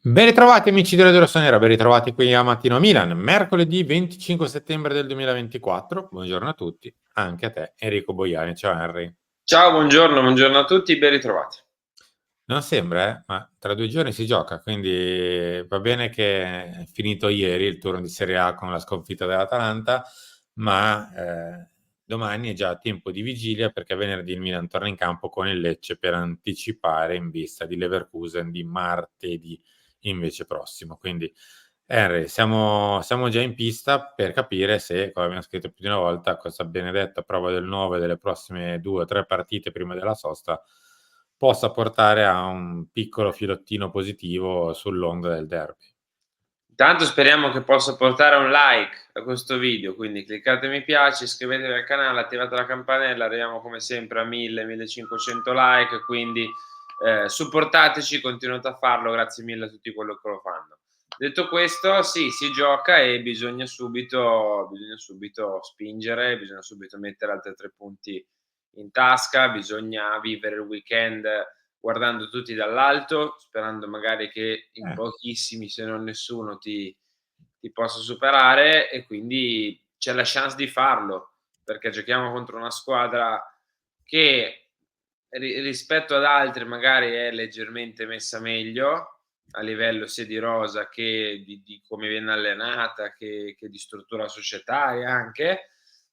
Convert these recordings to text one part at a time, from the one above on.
Ben ritrovati amici della Rossonera, ben ritrovati qui a Mattino Milan, mercoledì 25 settembre del 2024. Buongiorno a tutti, anche a te Enrico Boiani. Ciao Henry. Ciao, buongiorno a tutti, ben ritrovati. Non sembra, ma tra 2 giorni si gioca, quindi va bene che è finito ieri il turno di Serie A con la sconfitta dell'Atalanta, ma domani è già tempo di vigilia perché venerdì il Milan torna in campo con il Lecce per anticipare in vista di Leverkusen di martedì invece prossimo. Quindi Henry, siamo già in pista per capire se, come abbiamo scritto più di una volta, questa benedetta prova del 9 delle prossime 2 o 3 partite prima della sosta possa portare a un piccolo filottino positivo sull'onda del derby. Intanto speriamo che possa portare un like a questo video, quindi cliccate mi piace, iscrivetevi al canale, attivate la campanella, arriviamo come sempre a 1000, 1500 like, quindi supportateci, continuate a farlo, grazie mille a tutti quelli che lo fanno. Detto questo, sì, si gioca e bisogna subito spingere, bisogna subito mettere altri 3 punti in tasca, bisogna vivere il weekend guardando tutti dall'alto, sperando magari che in Eh, pochissimi, se non nessuno, ti possa superare e quindi c'è la chance di farlo, perché giochiamo contro una squadra che rispetto ad altre magari è leggermente messa meglio, a livello sia di rosa che di come viene allenata, che di struttura societaria anche,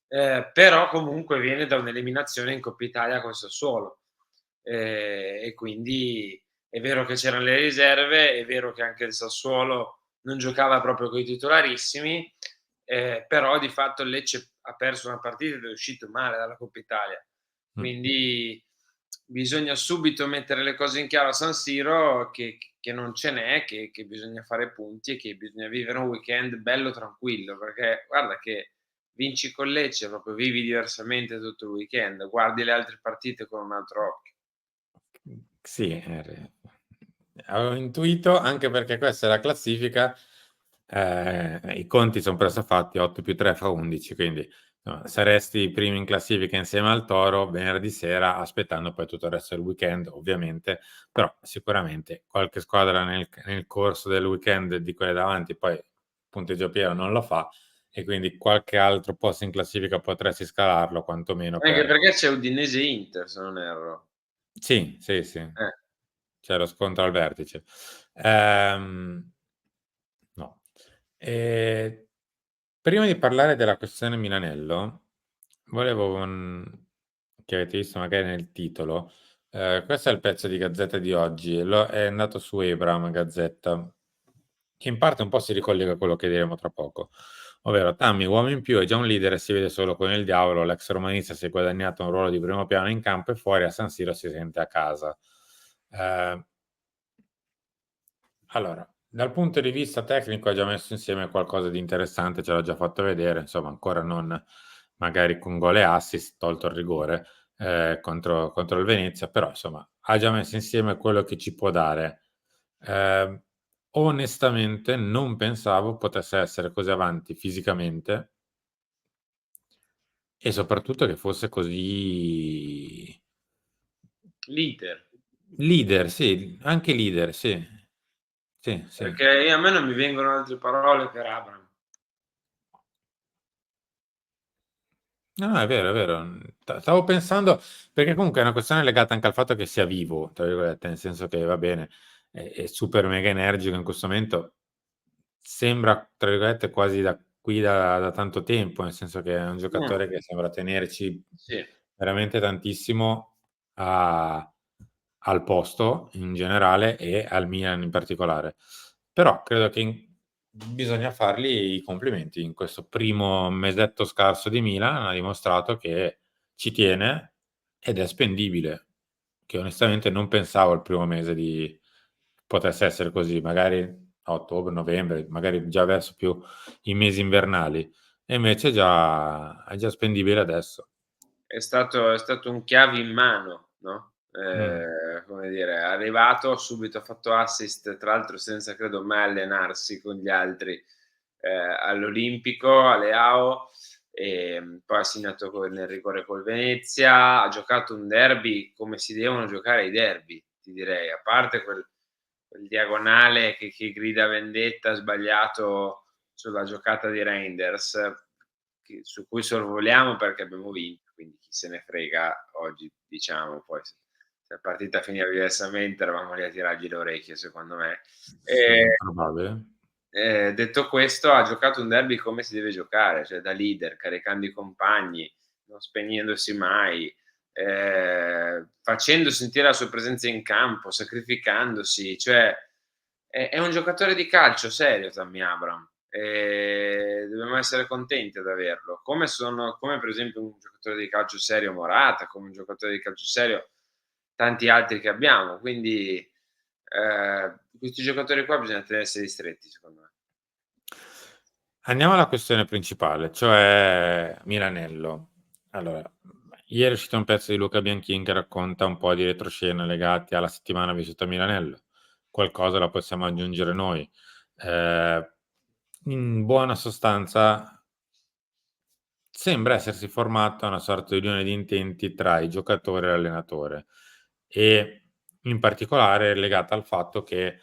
però comunque viene da un'eliminazione in Coppa Italia col Sassuolo. E quindi è vero che c'eran le riserve, è vero che anche il Sassuolo non giocava proprio coi titolarissimi, però di fatto il Lecce ha perso una partita ed è uscito male dalla Coppa Italia. mh. Quindi bisogna subito mettere le cose in chiaro a San Siro che non ce n'è, che bisogna fare punti e che bisogna vivere un weekend bello tranquillo, perché guarda che vinci con Lecce, proprio vivi diversamente tutto il weekend, guardi le altre partite con un altro occhio. Sì, avevo intuito, anche perché questa è la classifica, i conti son presto fatti, 8 più 3 fa 11, quindi insomma saresti primi in classifica insieme al Toro venerdì sera, aspettando poi tutto il resto del weekend ovviamente, però sicuramente qualche squadra nel corso del weekend di quelle davanti poi punteggio pieno non lo fa e quindi qualche altro posto in classifica potresti scalarlo quantomeno Anche per perché c'è Udinese Inter, se non erro. sì, sì, sì. Eh. C'è lo scontro al vertice. Ehm, no. Ehm, Prima di parlare della questione Milanello, volevo, che avete visto magari nel titolo, questo è il pezzo di Gazzetta di oggi, è andato su Ebram Gazzetta, che in parte un po' si ricollega a quello che diremo tra poco, ovvero Tammy, uomo in più, è già un leader e si vede solo con il diavolo, l'ex romanista si è guadagnato un ruolo di primo piano in campo e fuori a San Siro si sente a casa. Ehm Allora, dal punto di vista tecnico ha già messo insieme qualcosa di interessante, ce l'ha già fatto vedere, insomma ancora non magari con gol e assist, tolto il rigore, contro il Venezia, però insomma ha già messo insieme quello che ci può dare. Ehm, Onestamente non pensavo potesse essere così avanti fisicamente e soprattutto che fosse così L'Inter, leader, sì, anche leader, sì. Sì, sì. perché a me non mi vengono altre parole per Abraham. No, no, è vero, è vero. Stavo pensando perché comunque è una questione legata anche al fatto che sia "vivo", tra virgolette, nel senso che va bene, è super mega energico in questo momento, sembra, tra virgolette, quasi da qui da tanto tempo, nel senso che è un Mh, giocatore che sembra tenerci sì. veramente tantissimo a al posto in generale e al Milan in particolare. Però credo che bisogna fargli i complimenti. In questo primo mesetto scarso di Milan ha dimostrato che ci tiene ed è spendibile, che onestamente non pensavo il primo mese di potesse essere così, magari a ottobre, novembre, magari già verso più i mesi invernali, e invece è già spendibile adesso. È stato un chiave in mano, no, Mh. come dire, è arrivato, subito ha fatto assist, tra l'altro senza credo mai allenarsi con gli altri, all'Olimpico, a Leao, poi ha segnato nel rigore col Venezia, ha giocato un derby come si devono giocare i derby, ti direi, a parte quel diagonale che grida vendetta sbagliato sulla giocata di Reinders, su cui sorvoliamo perché abbiamo vinto, quindi chi se ne frega oggi, diciamo, poi se la partita finiva diversamente eravamo lì a tirargli le orecchie secondo me. Sì, Ehm probabile. Detto questo, ha giocato un derby come si deve giocare, cioè da leader, caricando i compagni, non spegnendosi mai, facendo sentire la sua presenza in campo, sacrificandosi, cioè è un giocatore di calcio serio Tammy Abraham, dobbiamo essere contenti ad averlo, come per esempio un giocatore di calcio serio Morata, come un giocatore di calcio serio tanti altri che abbiamo. Quindi, questi giocatori qua bisogna tenerseli stretti secondo me. Andiamo alla questione principale, cioè Milanello. Allora, ieri è uscito un pezzo di Luca Bianchin che racconta un po' di retroscena legati alla settimana vissuta a Milanello. Qualcosa la possiamo aggiungere noi. In buona sostanza, sembra essersi formata una sorta di unione di intenti tra i giocatori e l'allenatore e in particolare legata al fatto che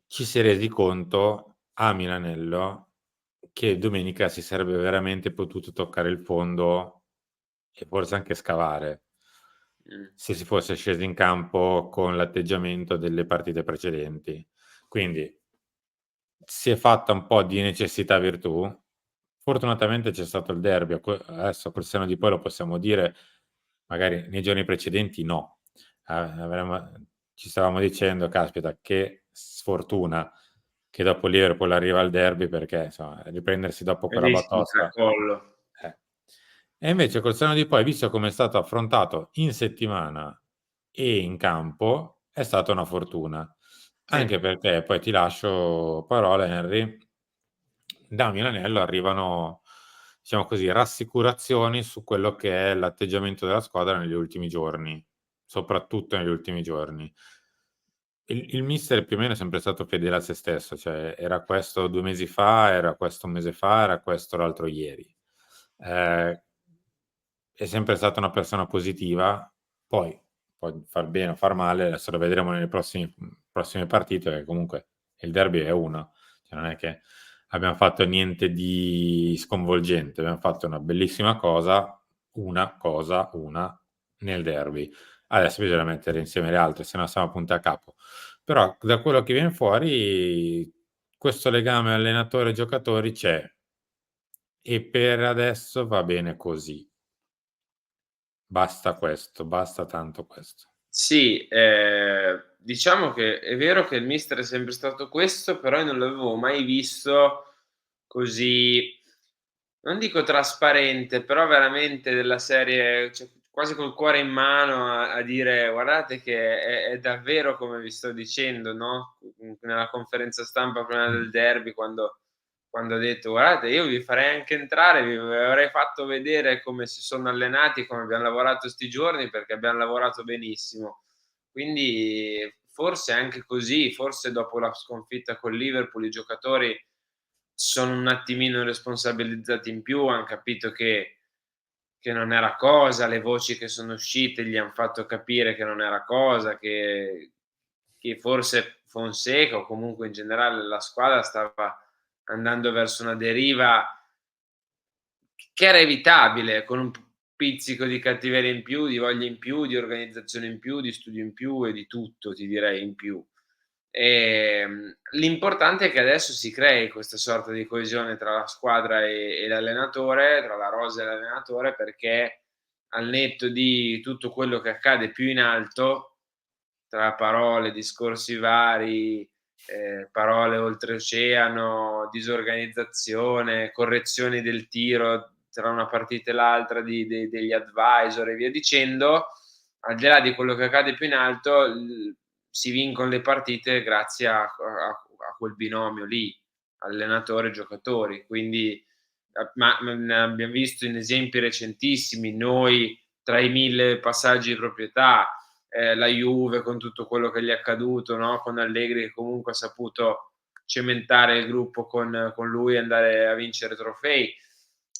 ci si è resi conto a Milanello che domenica si sarebbe veramente potuto toccare il fondo e forse anche scavare Mh. se si fosse scesi in campo con l'atteggiamento delle partite precedenti. Quindi si è fatta un po' di necessità virtù. Fortunatamente c'è stato il derby, adesso col senno di poi lo possiamo dire, magari nei giorni precedenti no. Avremmo ci stavamo dicendo: "Caspita, che sfortuna che dopo Liverpool arriva il derby", perché insomma riprendersi dopo quella Rischia il batosta tracollo. eh. E invece col senno di poi, visto come è stato affrontato in settimana e in campo, è stata una fortuna. Sì. Anche perché poi ti lascio parola Henry, da Milanello arrivano, diciamo così, rassicurazioni su quello che è l'atteggiamento della squadra negli ultimi giorni, soprattutto negli ultimi giorni. Il mister più o meno è sempre stato fedele a se stesso, cioè era questo 2 mesi fa, era questo un mese fa, era questo l'altro ieri. Ehm, è sempre stata una persona positiva, poi può far bene o far male, adesso lo vedremo nelle prossime partite, perché comunque il derby è uno, cioè non è che abbiam fatto niente di sconvolgente, abbiam fatto una bellissima cosa, una nel derby. Adesso bisogna mettere insieme le altre, se no siamo punti a capo. Però da quello che vien fuori questo legame allenatore-giocatori c'è e per adesso va bene così. Basta questo, basta tanto questo. Sì, diciamo che è vero che il mister è sempre stato questo, però io non l'avevo mai visto così, non dico trasparente, però veramente della serie, cioè quasi col cuore in mano a dire: "Guardate che è davvero come vi sto dicendo", no, nella conferenza stampa prima Mh. del derby quando ha detto: "Guardate, io vi farei anche entrare, vi avrei fatto vedere come si sono allenati, come abbiam lavorato 'sti giorni, perché abbiam lavorato benissimo". Quindi forse anche così, forse dopo la sconfitta col Liverpool i giocatori sono un attimino responsabilizzati in più, han capito che non era cosa, le voci che sono uscite gli han fatto capire che non era cosa, che forse Fonseca o comunque in generale la squadra stava andando verso una deriva che era evitabile, con un p pizzico di cattiveria in più, di voglia in più, di organizzazione in più, di studio in più e di tutto, ti direi, in più. L'importante è che adesso si crei questa sorta di coesione tra la squadra e l'allenatore, tra la rosa e l'allenatore, perché al netto di tutto quello che accade più in alto, tra parole, discorsi vari, parole oltreoceano, disorganizzazione, correzioni del tiro tra una partita e l'altra degli advisor e via dicendo, al di là di quello che accade più in alto, si vincono le partite grazie a quel binomio lì, allenatore e giocatori. Quindi, ma ne abbiam visto in esempi recentissimi, noi tra i 1000 passaggi di proprietà, la Juve con tutto quello che gli è accaduto, no, con Allegri che comunque ha saputo cementare il gruppo con lui e andare a vincere trofei.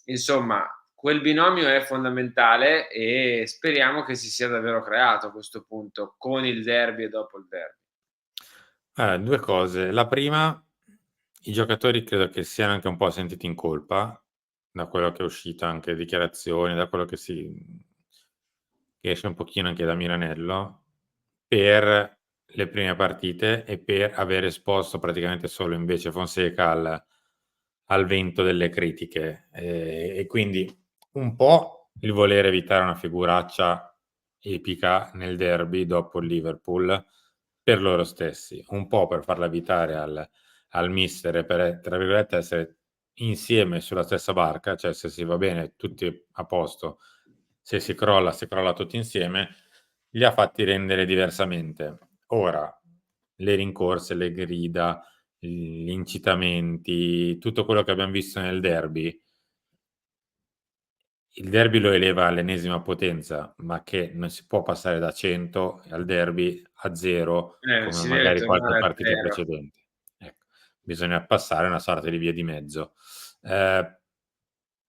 Insomma, quel binomio è fondamentale e speriamo che si sia davvero creato a questo punto, con il derby e dopo il derby. 2 cose. La prima, i giocatori credo che siano anche un po' sentiti in colpa, da quello che è uscito anche dichiarazioni, da quello che esce un pochino anche da Milanello, per le prime partite e per aver esposto praticamente solo invece Fonseca al vento delle critiche. E quindi un po' il voler evitare una figuraccia epica nel derby dopo il Liverpool per loro stessi, un po' per farla evitare al mister e per, tra virgolette, essere insieme sulla stessa barca, cioè se si va bene tutti a posto, se si crolla tutti insieme, li ha fatti rendere diversamente. Ora, le rincorse, le grida, gli incitamenti, tutto quello che abbiam visto nel derby, il derby lo eleva all'ennesima potenza, ma che non si può passare da 100 al derby a 0 come Si deve magari qualche tornare a partita 0. precedente. Ecco, bisogna passare una sorta di via di mezzo.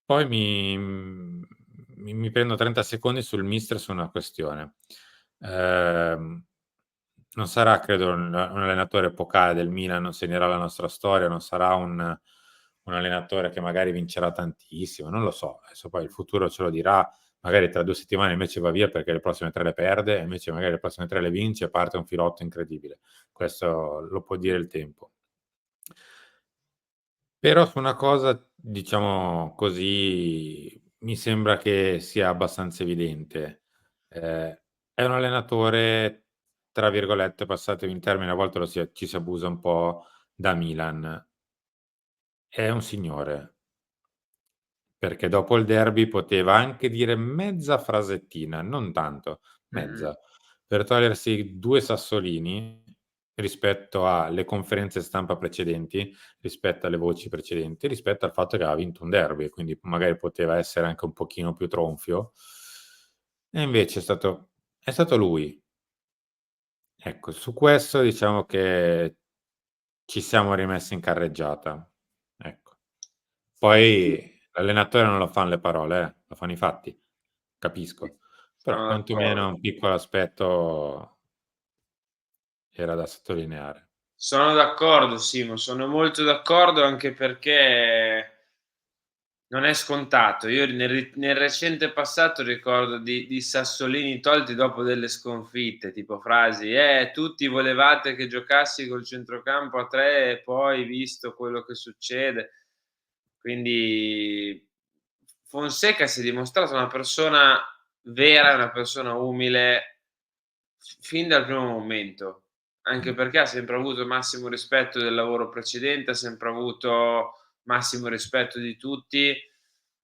Poi mi prendo 30 secondi sul mister su una questione. Ehm, Non sarà credo un allenatore epocale del Milan, non segnerà la nostra storia, non sarà un allenatore che magari vincerà tantissimo, non lo so. Adesso poi il futuro ce lo dirà, magari tra 2 settimane invece va via perché le prossime 3 le perde, e invece magari le prossime 3 le vince e parte un filotto incredibile. Questo lo può dire il tempo. Però su una cosa, diciamo così, mi sembra che sia abbastanza evidente. È un allenatore, tra virgolette, passatemi il termine, a volte ci si abusa un po' da Milan. È un signore, perché dopo il derby poteva anche dire mezza frasettina, non tanto, Mh-mh. mezza, per togliersi 2 sassolini rispetto alle conferenze stampa precedenti, rispetto alle voci precedenti, rispetto al fatto che aveva vinto un derby e quindi magari poteva essere anche un pochino più tronfio. E invece è stato lui. Ecco, su questo diciamo che ci siamo rimessi in carreggiata, ecco. Sì, Poi l'allenatore non lo fan le parole, lo fanno i fatti, sì, capisco. Però sono quantomeno d'accordo. un piccolo aspetto era da sottolineare. Sono d'accordo Simo, sono molto d'accordo anche perché non è scontato. Io nel recente passato ricordo di sassolini tolti dopo delle sconfitte, tipo frasi: tutti volevate che giocassi col centrocampo a 3 e poi visto quello che succede". Quindi Fonseca si è dimostrato una persona vera, una persona umile fin dal primo momento, anche Mh. perché ha sempre avuto massimo rispetto del lavoro precedente, ha sempre avuto massimo rispetto di tutti.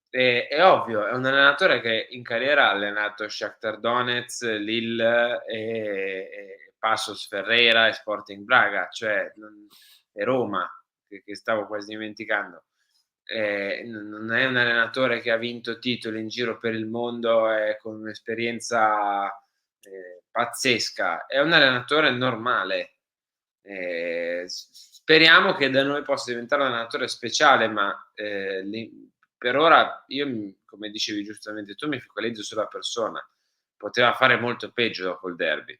È ovvio, è un allenatore che in carriera ha allenato Shakhtar Donetsk, Lille e Paços Ferreira e Sporting Braga, cioè non e Roma, che stavo quasi dimenticando. Non è un allenatore che ha vinto titoli in giro per il mondo e con un'esperienza, pazzesca. È un allenatore normale. Speriamo che da noi possa diventare un allenatore speciale, ma, per ora io come dicevi giustamente tu, mi focalizzo sulla persona. Poteva fare molto peggio dopo il derby.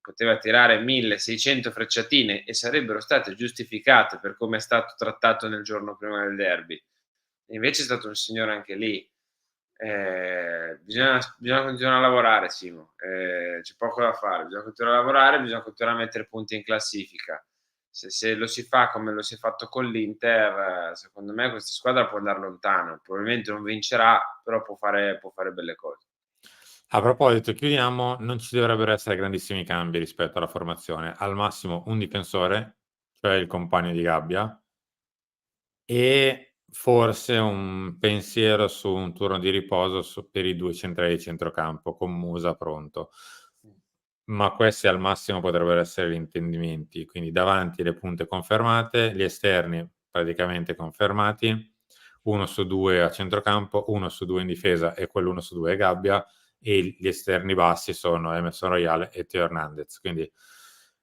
Poteva tirare 1600 frecciatine e sarebbero state giustificate per come è stato trattato nel giorno prima del derby. E invece è stato un signore anche lì. Bisogna continuare a lavorare Simo, c'è poco da fare, bisogna continuare a lavorare, bisogna continuare a mettere punti in classifica. Se lo si fa come lo si è fatto con l'Inter, secondo me questa squadra può andar lontano. Probabilmente non vincerà, però può fare belle cose. A proposito, chiudiamo, non ci dovrebbero essere grandissimi cambi rispetto alla formazione. Al massimo un difensore, cioè il compagno di gabbia, e forse un pensiero su un turno di riposo per i 2 centrali di centrocampo con Musa pronto. Ma questi al massimo potrebbero essere gli intendimenti, quindi davanti le punte confermate, gli esterni praticamente confermati, 1 su 2 a centrocampo, 1 su 2 in difesa e quell'1 su 2 è Gabbia, e gli esterni bassi sono Emerson Royal e Theo Hernandez. Quindi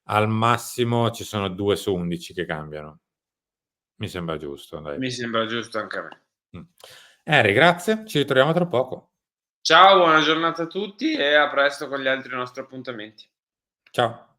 al massimo ci sono 2 su 11 che cambiano. Mi sembra giusto, dai. Mi sembra giusto anche a me. Mh. Henry, grazie, ci ritroviamo tra poco. Ciao, buona giornata a tutti e a presto con gli altri nostri appuntamenti. Ciao.